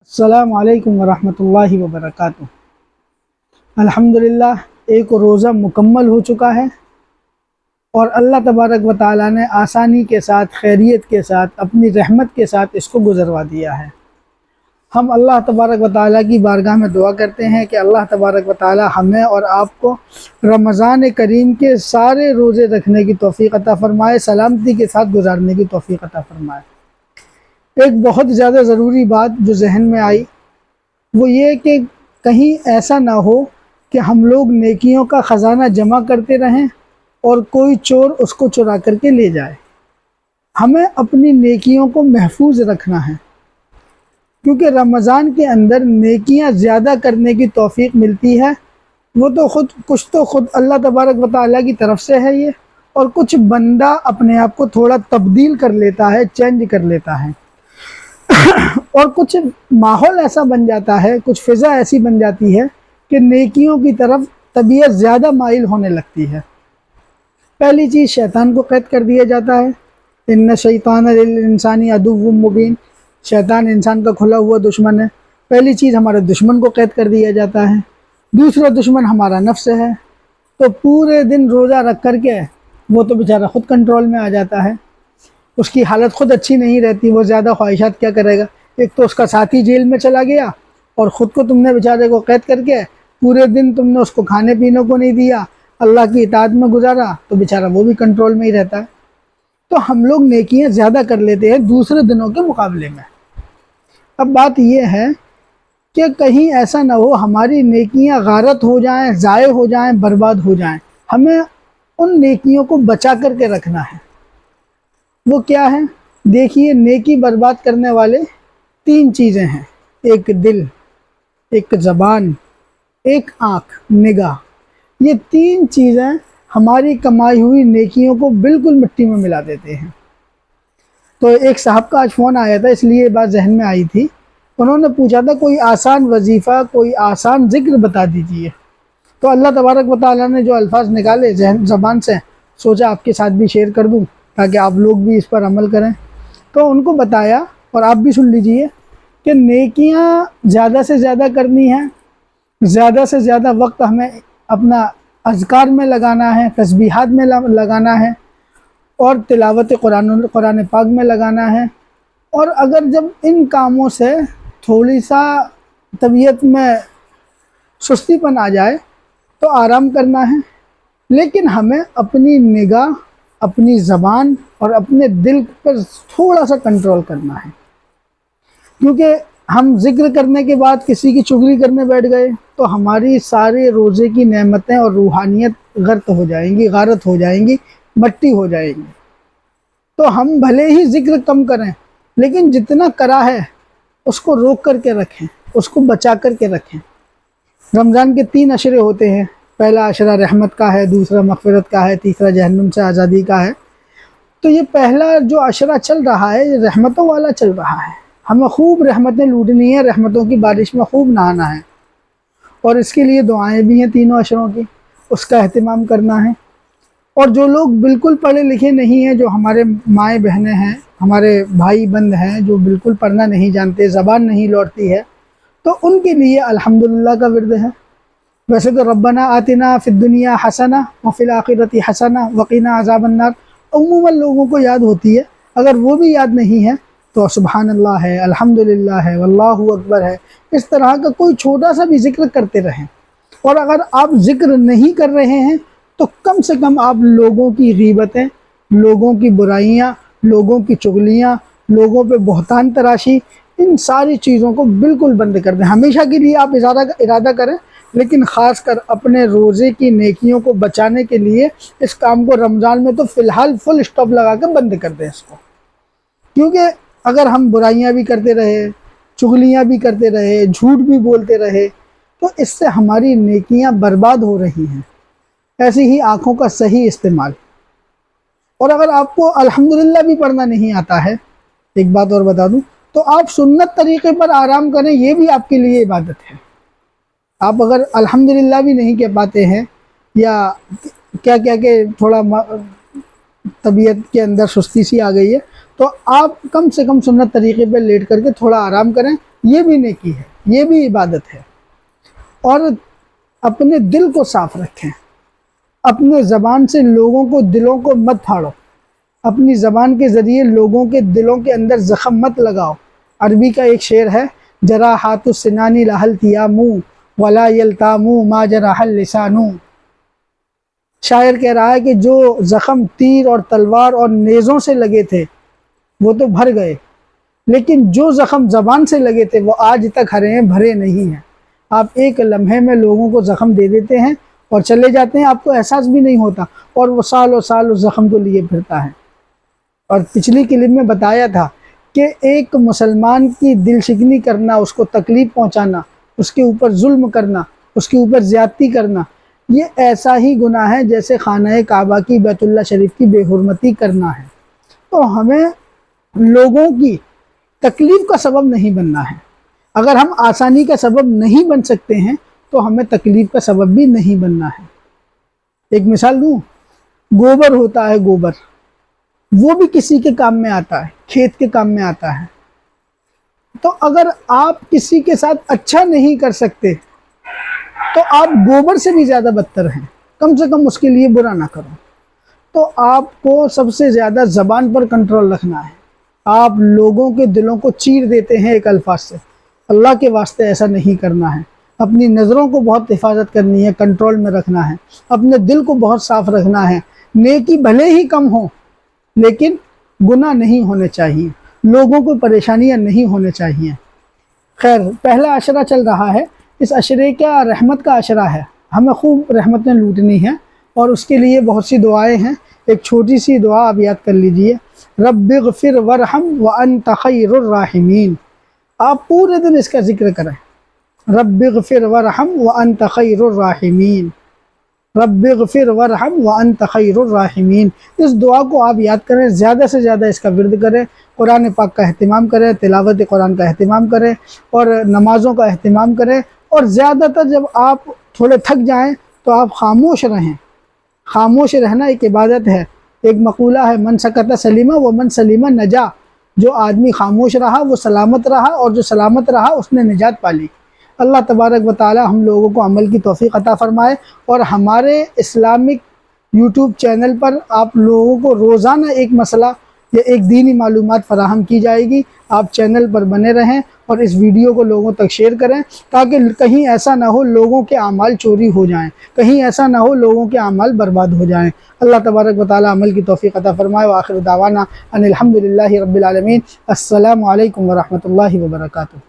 السلام علیکم ورحمۃ اللہ وبرکاتہ۔ الحمدللہ ایک روزہ مکمل ہو چکا ہے اور اللہ تبارک و تعالیٰ نے آسانی کے ساتھ، خیریت کے ساتھ، اپنی رحمت کے ساتھ اس کو گزروا دیا ہے۔ ہم اللہ تبارک و تعالیٰ کی بارگاہ میں دعا کرتے ہیں کہ اللہ تبارک و تعالیٰ ہمیں اور آپ کو رمضان کریم کے سارے روزے رکھنے کی توفیق عطا فرمائے، سلامتی کے ساتھ گزارنے کی توفیق عطا فرمائے۔ ایک بہت زیادہ ضروری بات جو ذہن میں آئی وہ یہ کہ کہیں ایسا نہ ہو کہ ہم لوگ نیکیوں کا خزانہ جمع کرتے رہیں اور کوئی چور اس کو چرا کر کے لے جائے۔ ہمیں اپنی نیکیوں کو محفوظ رکھنا ہے، کیونکہ رمضان کے اندر نیکیاں زیادہ کرنے کی توفیق ملتی ہے۔ وہ تو خود اللہ تبارک و تعالیٰ کی طرف سے ہے یہ، اور کچھ بندہ اپنے آپ کو تھوڑا تبدیل کر لیتا ہے، چینج کر لیتا ہے، اور کچھ ماحول ایسا بن جاتا ہے، کچھ فضا ایسی بن جاتی ہے کہ نیکیوں کی طرف طبیعت زیادہ مائل ہونے لگتی ہے۔ پہلی چیز، شیطان کو قید کر دیا جاتا ہے۔ ان الشیطان للانسان عدو مبین، شیطان انسان کا کھلا ہوا دشمن ہے۔ پہلی چیز، ہمارے دشمن کو قید کر دیا جاتا ہے۔ دوسرا دشمن ہمارا نفس ہے، تو پورے دن روزہ رکھ کر کے وہ تو بیچارہ خود کنٹرول میں آ جاتا ہے، اس کی حالت خود اچھی نہیں رہتی، وہ زیادہ خواہشات کیا کرے گا۔ ایک تو اس کا ساتھی جیل میں چلا گیا، اور خود کو تم نے بیچارے کو قید کر کے پورے دن تم نے اس کو کھانے پینے کو نہیں دیا، اللہ کی اطاعت میں گزارا، تو بیچارہ وہ بھی کنٹرول میں ہی رہتا ہے۔ تو ہم لوگ نیکیاں زیادہ کر لیتے ہیں دوسرے دنوں کے مقابلے میں۔ اب بات یہ ہے کہ کہیں ایسا نہ ہو ہماری نیکیاں غارت ہو جائیں، ضائع ہو جائیں، برباد ہو جائیں۔ ہمیں ان نیکیوں کو بچا کر کے رکھنا ہے۔ وہ کیا ہے؟ دیکھیے، نیکی برباد کرنے والے تین چیزیں ہیں: ایک دل، ایک زبان، ایک آنکھ، نگاہ۔ یہ تین چیزیں ہماری کمائی ہوئی نیکیوں کو بالکل مٹی میں ملا دیتے ہیں۔ تو ایک صاحب کا آج فون آیا تھا، اس لیے یہ بات ذہن میں آئی تھی۔ انہوں نے پوچھا تھا کوئی آسان وظیفہ، کوئی آسان ذکر بتا دیجیے۔ تو اللہ تبارک و تعالیٰ نے جو الفاظ نکالے زبان سے، سوچا آپ کے ساتھ بھی شیئر کر دوں تاکہ آپ لوگ بھی اس پر عمل کریں۔ تو ان کو بتایا، اور آپ بھی سن لیجئے، کہ نیکیاں زیادہ سے زیادہ کرنی ہیں، زیادہ سے زیادہ وقت ہمیں اپنا اذکار میں لگانا ہے، تسبیحات میں لگانا ہے، اور تلاوت قرآن پاک میں لگانا ہے۔ اور اگر جب ان کاموں سے تھوڑی سا طبیعت میں سستی پن آ جائے تو آرام کرنا ہے، لیکن ہمیں اپنی نگاہ، اپنی زبان اور اپنے دل پر تھوڑا سا کنٹرول کرنا ہے۔ کیونکہ ہم ذکر کرنے کے بعد کسی کی چغلی کرنے بیٹھ گئے تو ہماری سارے روزے کی نعمتیں اور روحانیت غرق ہو جائیں گی، غارت ہو جائیں گی، مٹی ہو جائیں گی۔ تو ہم بھلے ہی ذکر کم کریں، لیکن جتنا کرا ہے اس کو روک کر کے رکھیں، اس کو بچا کر کے رکھیں۔ رمضان کے 3 عشرے ہوتے ہیں۔ پہلا عشرہ رحمت کا ہے، دوسرا مغفرت کا ہے، تیسرا جہنم سے آزادی کا ہے۔ تو یہ پہلا جو عشرہ چل رہا ہے، یہ رحمتوں والا چل رہا ہے۔ ہمیں خوب رحمتیں لوٹنی ہیں، رحمتوں کی بارش میں خوب نہانا ہے، اور اس کے لیے دعائیں بھی ہیں تینوں عشروں کی، اس کا اہتمام کرنا ہے۔ اور جو لوگ بالکل پڑھے لکھے نہیں ہیں، جو ہمارے مائیں بہنیں ہیں، ہمارے بھائی بند ہیں، جو بالکل پڑھنا نہیں جانتے، زبان نہیں لوٹتی ہے، تو ان کے لیے الحمدللہ کا ورد ہے۔ ویسے تو ربنا آتنا فی الدنیا حسنہ وفی الآخرۃ حسنہ وقنا عذاب النار عموماً لوگوں کو یاد ہوتی ہے۔ اگر وہ بھی یاد نہیں ہے تو سبحان اللہ ہے، الحمدللہ ہے، واللہ اکبر ہے۔ اس طرح کا کوئی چھوٹا سا بھی ذکر کرتے رہیں۔ اور اگر آپ ذکر نہیں کر رہے ہیں تو کم سے کم آپ لوگوں کی غیبتیں، لوگوں کی برائیاں، لوگوں کی چغلیاں، لوگوں پہ بہتان تراشی، ان ساری چیزوں کو بالکل بند کر دیں۔ ہمیشہ کے لیے آپ ارادہ کریں، لیکن خاص کر اپنے روزے کی نیکیوں کو بچانے کے لیے اس کام کو رمضان میں تو فی الحال فل اسٹاپ لگا کے بند کر دیں اس کو۔ کیونکہ اگر ہم برائیاں بھی کرتے رہے، چغلیاں بھی کرتے رہے، جھوٹ بھی بولتے رہے، تو اس سے ہماری نیکیاں برباد ہو رہی ہیں۔ ایسی ہی آنکھوں کا صحیح استعمال۔ اور اگر آپ کو الحمدللہ بھی پڑھنا نہیں آتا ہے، ایک بات اور بتا دوں، تو آپ سنت طریقے پر آرام کریں، یہ بھی آپ کے لیے عبادت ہے۔ آپ اگر الحمدللہ بھی نہیں کہہ پاتے ہیں، یا کیا کہ تھوڑا طبیعت کے اندر سستی سی آ گئی ہے، تو آپ کم سے کم سنت طریقے پہ لیٹ کر کے تھوڑا آرام کریں، یہ بھی نیکی ہے، یہ بھی عبادت ہے۔ اور اپنے دل کو صاف رکھیں، اپنے زبان سے لوگوں کو دلوں کو مت پھاڑو، اپنی زبان کے ذریعے لوگوں کے دلوں کے اندر زخم مت لگاؤ۔ عربی کا ایک شعر ہے، جراحات السنان لها التیام ولا یلتام ما جرح اللسان۔ شاعر کہہ رہا ہے کہ جو زخم تیر اور تلوار اور نیزوں سے لگے تھے وہ تو بھر گئے، لیکن جو زخم زبان سے لگے تھے وہ آج تک بھرے نہیں ہیں۔ آپ ایک لمحے میں لوگوں کو زخم دے دیتے ہیں اور چلے جاتے ہیں، آپ کو احساس بھی نہیں ہوتا، اور وہ سالوں سال اس زخم کو لیے پھرتا ہے۔ اور پچھلی کلپ میں بتایا تھا کہ ایک مسلمان کی دل شکنی کرنا، اس کو تکلیف پہنچانا، اس کے اوپر ظلم کرنا، اس کے اوپر زیادتی کرنا، یہ ایسا ہی گناہ ہے جیسے خانہ کعبہ کی، بیت اللہ شریف کی بے حرمتی کرنا ہے۔ تو ہمیں لوگوں کی تکلیف کا سبب نہیں بننا ہے۔ اگر ہم آسانی کا سبب نہیں بن سکتے ہیں تو ہمیں تکلیف کا سبب بھی نہیں بننا ہے۔ ایک مثال دوں، گوبر ہوتا ہے، گوبر وہ بھی کسی کے کام میں آتا ہے، کھیت کے کام میں آتا ہے۔ تو اگر آپ کسی کے ساتھ اچھا نہیں کر سکتے تو آپ گوبر سے بھی زیادہ بدتر ہیں، کم سے کم اس کے لیے برا نہ کرو۔ تو آپ کو سب سے زیادہ زبان پر کنٹرول رکھنا ہے۔ آپ لوگوں کے دلوں کو چیر دیتے ہیں ایک الفاظ سے، اللہ کے واسطے ایسا نہیں کرنا ہے۔ اپنی نظروں کو بہت حفاظت کرنی ہے، کنٹرول میں رکھنا ہے، اپنے دل کو بہت صاف رکھنا ہے۔ نیکی بھلے ہی کم ہو لیکن گناہ نہیں ہونے چاہیے، لوگوں کو پریشانیاں نہیں ہونے چاہیے۔ خیر، پہلا عشرہ چل رہا ہے، اس عشرے کا رحمت کا عشرہ ہے، ہمیں خوب رحمتیں لوٹنی ہیں، اور اس کے لیے بہت سی دعائیں ہیں۔ ایک چھوٹی سی دعا آپ یاد کر لیجئے، رب اغفر وارحم وانت خیر الراحمین۔ آپ پورے دن اس کا ذکر کریں، رب اغفر وارحم وانت خیر الراحمین، رب اغفر وارحم وانت خیر الراحمین۔ اس دعا کو آپ یاد کریں، زیادہ سے زیادہ اس کا ورد کریں، قرآن پاک کا اہتمام کریں، تلاوت قرآن کا اہتمام کریں، اور نمازوں کا اہتمام کریں، اور زیادہ تر جب آپ تھوڑے تھک جائیں تو آپ خاموش رہیں۔ خاموش رہنا ایک عبادت ہے۔ ایک مقولہ ہے، من سکت سلیمہ ومن سلیمہ نجا، جو آدمی خاموش رہا وہ سلامت رہا، اور جو سلامت رہا اس نے نجات پالی۔ اللہ تبارک و تعالی ہم لوگوں کو عمل کی توفیق عطا فرمائے، اور ہمارے اسلامک یوٹیوب چینل پر آپ لوگوں کو روزانہ ایک مسئلہ یا ایک دینی معلومات فراہم کی جائے گی۔ آپ چینل پر بنے رہیں اور اس ویڈیو کو لوگوں تک شیئر کریں، تاکہ کہیں ایسا نہ ہو لوگوں کے اعمال چوری ہو جائیں، کہیں ایسا نہ ہو لوگوں کے اعمال برباد ہو جائیں۔ اللہ تبارک و تعالی عمل کی توفیق عطا فرمائے۔ وآخر دعوانا ان الحمدللہ رب العالمین۔ السلام علیکم ورحمۃ اللہ وبرکاتہ۔